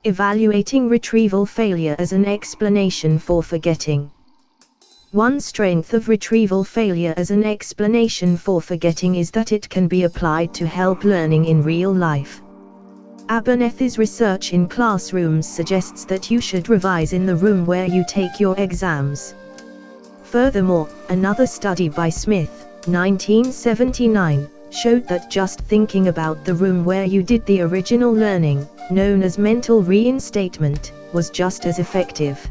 Evaluating retrieval failure as an explanation for forgetting. One strength of retrieval failure as an explanation for forgetting is that it can be applied to help learning in real life. Abernethy's research in classrooms suggests that you should revise in the room where you take your exams. Furthermore, another study by Smith, 1979, showed that just thinking about the room where you did the original learning, known as mental reinstatement, was just as effective.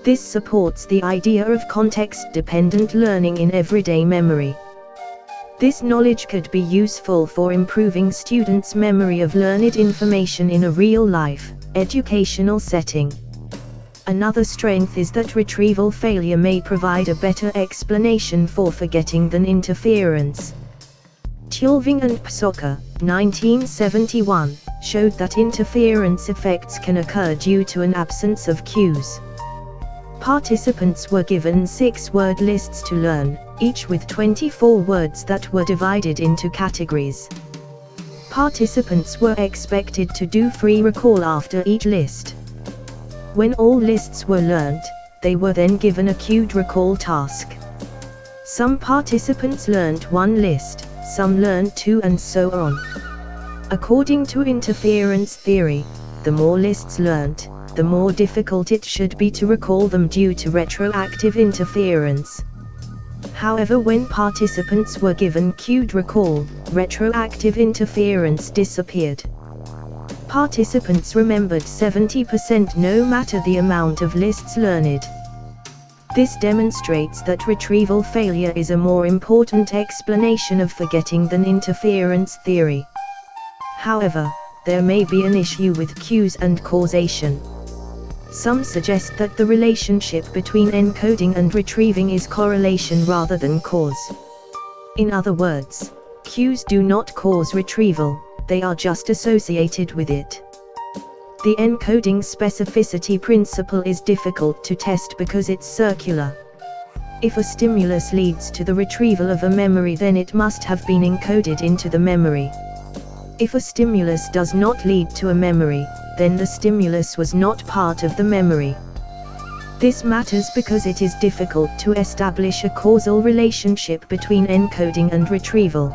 This supports the idea of context-dependent learning in everyday memory. This knowledge could be useful for improving students' memory of learned information in a real-life, educational setting. Another strength is that retrieval failure may provide a better explanation for forgetting than interference. Tulving and Psoka, 1971, showed that interference effects can occur due to an absence of cues. Participants were given 6-word lists to learn, each with 24 words that were divided into categories. Participants were expected to do free recall after each list. When all lists were learnt, they were then given a cued recall task. Some participants learnt one list, some learned 2, and so on. According to interference theory, the more lists learnt, the more difficult it should be to recall them due to retroactive interference. However, when participants were given cued recall, retroactive interference disappeared. Participants remembered 70% no matter the amount of lists learned. This demonstrates that retrieval failure is a more important explanation of forgetting than interference theory. However, there may be an issue with cues and causation. Some suggest that the relationship between encoding and retrieving is correlation rather than cause. In other words, cues do not cause retrieval, they are just associated with it. The encoding specificity principle is difficult to test because it's circular. If a stimulus leads to the retrieval of a memory, then it must have been encoded into the memory. If a stimulus does not lead to a memory, then the stimulus was not part of the memory. This matters because it is difficult to establish a causal relationship between encoding and retrieval.